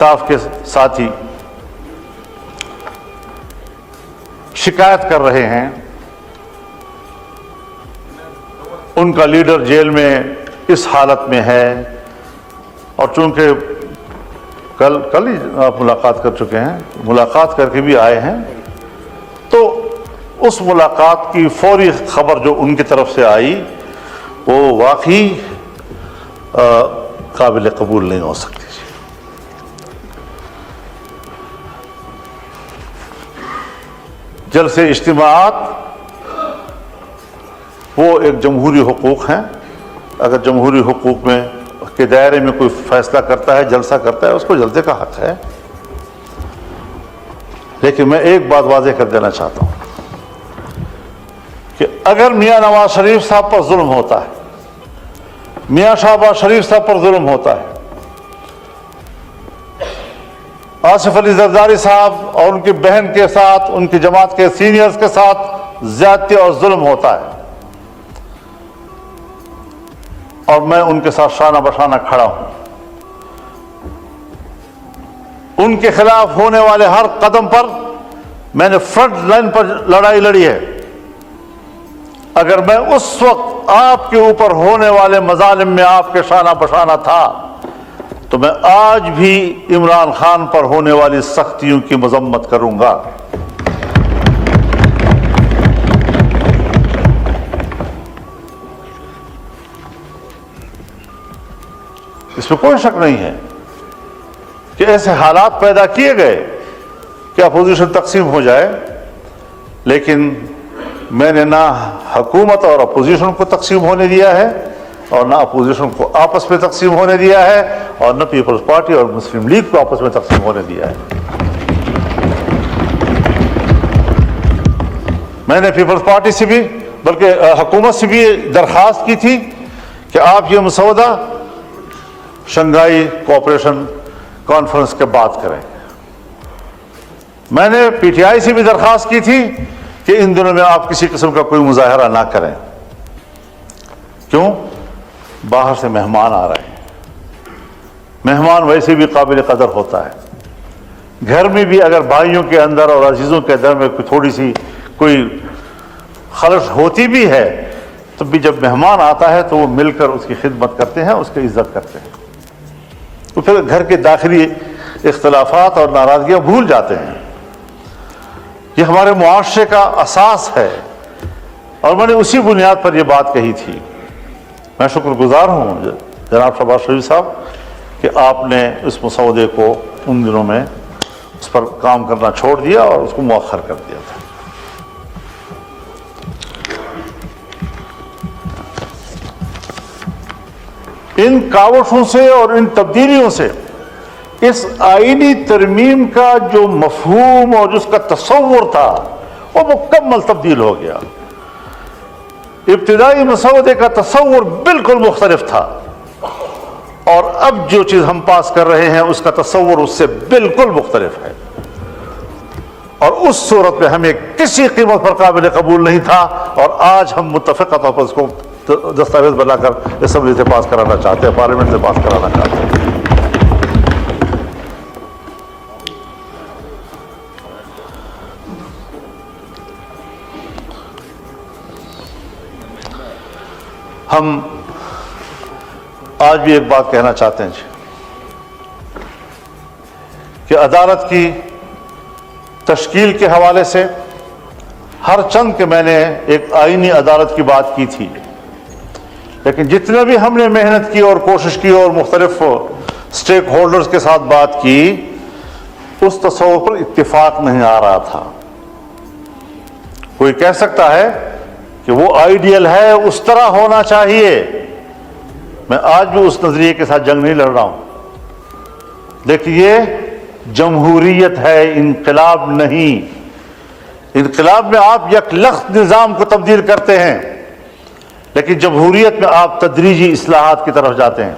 Staff کے ساتھی شکایت کر رہے ہیں، ان کا لیڈر جیل میں اس حالت میں ہے، اور چونکہ کل ہی آپ ملاقات کر چکے ہیں، ملاقات کر کے بھی آئے ہیں، تو اس ملاقات کی فوری خبر جو ان کی طرف سے آئی وہ واقعی قابل قبول نہیں ہو سکتی۔ جلسے اجتماعات وہ ایک جمہوری حقوق ہیں، اگر جمہوری حقوق میں کے دائرے میں کوئی فیصلہ کرتا ہے، جلسہ کرتا ہے، اس کو جلسے کا حق ہے۔ لیکن میں ایک بات واضح کر دینا چاہتا ہوں کہ اگر میاں نواز شریف صاحب پر ظلم ہوتا ہے، میاں شہباز شریف صاحب پر ظلم ہوتا ہے، آصف علی زرداری صاحب اور ان کی بہن کے ساتھ، ان کی جماعت کے سینئرز کے ساتھ زیادتی اور ظلم ہوتا ہے، اور میں ان کے ساتھ شانہ بشانہ کھڑا ہوں، ان کے خلاف ہونے والے ہر قدم پر میں نے فرنٹ لائن پر لڑائی لڑی ہے، اگر میں اس وقت آپ کے اوپر ہونے والے مظالم میں آپ کے شانہ بشانہ تھا تو میں آج بھی عمران خان پر ہونے والی سختیوں کی مذمت کروں گا۔ اس میں کوئی شک نہیں ہے کہ ایسے حالات پیدا کیے گئے کہ اپوزیشن تقسیم ہو جائے، لیکن میں نے نہ حکومت اور اپوزیشن کو تقسیم ہونے دیا ہے، اور نہ اپوزیشن کو آپس میں تقسیم ہونے دیا ہے، اور نہ پیپلز پارٹی اور مسلم لیگ کو آپس میں تقسیم ہونے دیا ہے۔ میں نے پیپلز پارٹی سے بھی بلکہ حکومت سے بھی درخواست کی تھی کہ آپ یہ مسودہ شنگھائی کوآپریشن کانفرنس کے بعد کریں۔ میں نے پی ٹی آئی سے بھی درخواست کی تھی کہ ان دنوں میں آپ کسی قسم کا کوئی مظاہرہ نہ کریں۔ کیوں؟ باہر سے مہمان آ رہے ہیں، مہمان ویسے بھی قابل قدر ہوتا ہے، گھر میں بھی اگر بھائیوں کے اندر اور عزیزوں کے اندر میں تھوڑی سی کوئی خلش ہوتی بھی ہے تو بھی جب مہمان آتا ہے تو وہ مل کر اس کی خدمت کرتے ہیں، اس کی عزت کرتے ہیں، تو پھر گھر کے داخلی اختلافات اور ناراضگیاں بھول جاتے ہیں۔ یہ ہمارے معاشرے کا اساس ہے، اور میں نے اسی بنیاد پر یہ بات کہی تھی۔ میں شکر گزار ہوں جناب شہباز شریف صاحب کہ آپ نے اس مسودے کو ان دنوں میں اس پر کام کرنا چھوڑ دیا اور اس کو مؤخر کر دیا تھا۔ ان کاوشوں سے اور ان تبدیلیوں سے اس آئینی ترمیم کا جو مفہوم اور جس کا تصور تھا وہ مکمل تبدیل ہو گیا۔ ابتدائی مسودے کا تصور بالکل مختلف تھا، اور اب جو چیز ہم پاس کر رہے ہیں اس کا تصور اس سے بالکل مختلف ہے، اور اس صورت میں ہمیں کسی قیمت پر قابل قبول نہیں تھا، اور آج ہم متفقہ طور پر اس کو دستاویز بنا کر اسمبلی سے پاس کرانا چاہتے ہیں، پارلیمنٹ سے پاس کرانا چاہتے ہیں۔ ہم آج بھی ایک بات کہنا چاہتے ہیں کہ عدالت کی تشکیل کے حوالے سے ہر چند کہ میں نے ایک آئینی عدالت کی بات کی تھی، لیکن جتنے بھی ہم نے محنت کی اور کوشش کی اور مختلف سٹیک ہولڈرز کے ساتھ بات کی، اس تصور پر اتفاق نہیں آ رہا تھا۔ کوئی کہہ سکتا ہے کہ وہ آئیڈیل ہے، اس طرح ہونا چاہیے، میں آج بھی اس نظریے کے ساتھ جنگ نہیں لڑ رہا ہوں، لیکن یہ جمہوریت ہے، انقلاب نہیں۔ انقلاب میں آپ یک لخت نظام کو تبدیل کرتے ہیں، لیکن جمہوریت میں آپ تدریجی اصلاحات کی طرف جاتے ہیں،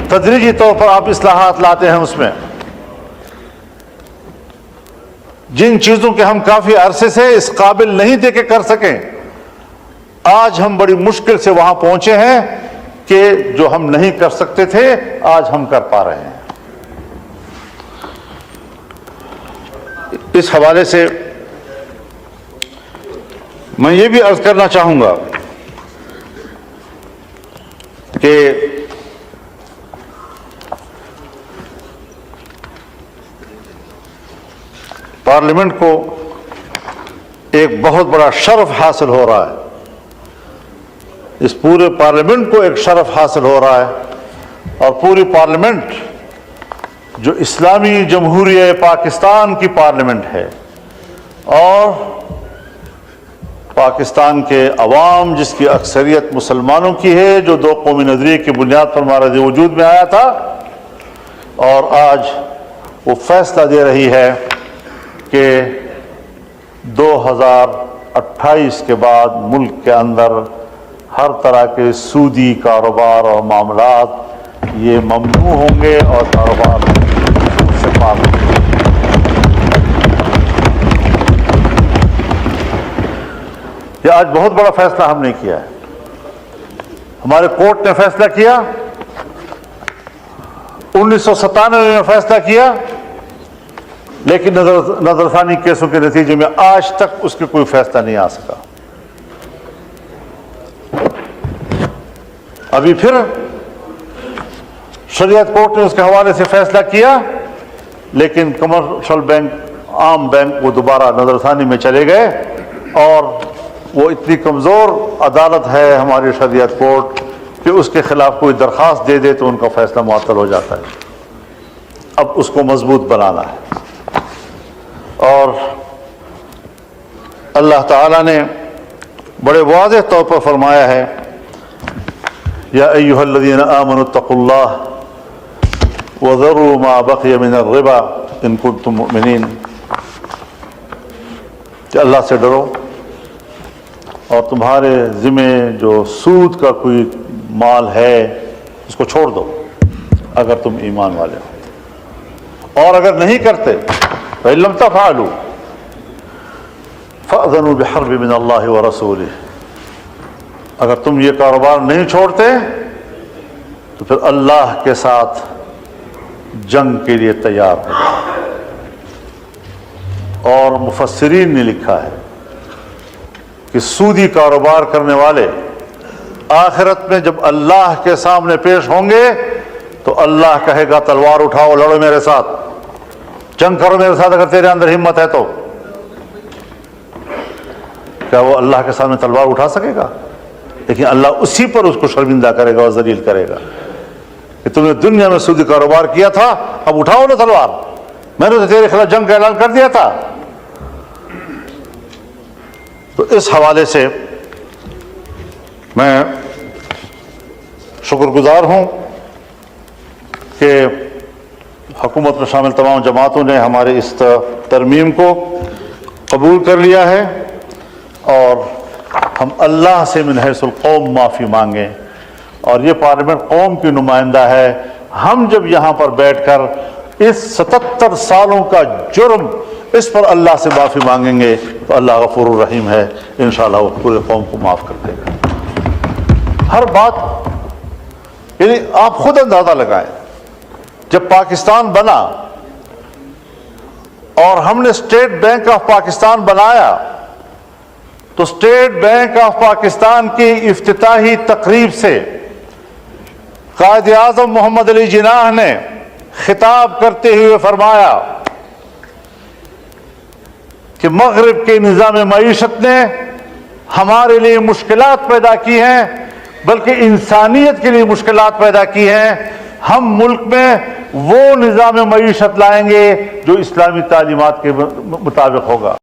تدریجی طور پر آپ اصلاحات لاتے ہیں۔ اس میں جن چیزوں کے ہم کافی عرصے سے اس قابل نہیں تھے کہ کر سکیں، آج ہم بڑی مشکل سے وہاں پہنچے ہیں کہ جو ہم نہیں کر سکتے تھے آج ہم کر پا رہے ہیں۔ اس حوالے سے میں یہ بھی عرض کرنا چاہوں گا کہ پارلیمنٹ کو ایک بہت بڑا شرف حاصل ہو رہا ہے، اس پورے پارلیمنٹ کو ایک شرف حاصل ہو رہا ہے، اور پوری پارلیمنٹ جو اسلامی جمہوریہ پاکستان کی پارلیمنٹ ہے، اور پاکستان کے عوام جس کی اکثریت مسلمانوں کی ہے، جو دو قومی نظریے کی بنیاد پر ہمارا وجود میں آیا تھا، اور آج وہ فیصلہ دے رہی ہے کہ 2028 کے بعد ملک کے اندر ہر طرح کے سودی کاروبار اور معاملات یہ ممنوع ہوں گے اور کاروبار سے پاک ہوں گے۔ یہ آج بہت بڑا فیصلہ ہم نے کیا ہے، ہمارے کورٹ نے فیصلہ کیا، 1997 میں فیصلہ کیا، لیکن نظر ثانی کیسوں کے نتیجے میں آج تک اس کے کوئی فیصلہ نہیں آ سکا۔ ابھی پھر شریعت کورٹ نے اس کے حوالے سے فیصلہ کیا، لیکن کمرشل بینک، عام بینک، وہ دوبارہ نظر ثانی میں چلے گئے، اور وہ اتنی کمزور عدالت ہے ہماری شریعت کورٹ کہ اس کے خلاف کوئی درخواست دے دے تو ان کا فیصلہ معطل ہو جاتا ہے۔ اب اس کو مضبوط بنانا ہے، اور اللہ تعالیٰ نے بڑے واضح طور پر فرمایا ہے، یا ایھا الذین آمنوا اتقوا اللہ وذروا ما بقی من الربا ان کنتم مؤمنین، کہ اللہ سے ڈرو اور تمہارے ذمے جو سود کا کوئی مال ہے اس کو چھوڑ دو اگر تم ایمان والے ہو، اور اگر نہیں کرتے فإن لم تفعلوا فأذنوا بحرب من اللہ ورسولہ، اگر تم یہ کاروبار نہیں چھوڑتے تو پھر اللہ کے ساتھ جنگ کے لیے تیار ہو۔ اور مفسرین نے لکھا ہے کہ سودی کاروبار کرنے والے آخرت میں جب اللہ کے سامنے پیش ہوں گے تو اللہ کہے گا تلوار اٹھاؤ، لڑو میرے ساتھ، جنگ کرو میرے ساتھ اگر تیرے اندر ہمت ہے تو۔ کیا وہ اللہ کے سامنے تلوار اٹھا سکے گا؟ لیکن اللہ اسی پر اس کو شرمندہ کرے گا اور ذلیل کرے گا کہ تم نے دنیا میں سودی کاروبار کیا تھا، اب اٹھاؤ نا تلوار، میں نے تو تیرے خلاف جنگ کا اعلان کر دیا تھا۔ تو اس حوالے سے میں شکر گزار ہوں کہ حکومت میں شامل تمام جماعتوں نے ہمارے اس ترمیم کو قبول کر لیا ہے، اور ہم اللہ سے من حیث القوم معافی مانگیں، اور یہ پارلیمنٹ قوم کی نمائندہ ہے۔ ہم جب یہاں پر بیٹھ کر اس 77 سالوں کا جرم اس پر اللہ سے معافی مانگیں گے تو اللہ غفور الرحیم ہے، انشاءاللہ وہ پورے قوم کو معاف کر دے گا۔ ہر بات، یعنی آپ خود اندازہ لگائیں، جب پاکستان بنا اور ہم نے اسٹیٹ بینک آف پاکستان بنایا تو اسٹیٹ بینک آف پاکستان کی افتتاحی تقریب سے قائد اعظم محمد علی جناح نے خطاب کرتے ہوئے فرمایا کہ مغرب کے نظام معیشت نے ہمارے لیے مشکلات پیدا کی ہیں، بلکہ انسانیت کے لیے مشکلات پیدا کی ہیں۔ ہم ملک میں وہ نظام معیشت لائیں گے جو اسلامی تعلیمات کے مطابق ہوگا۔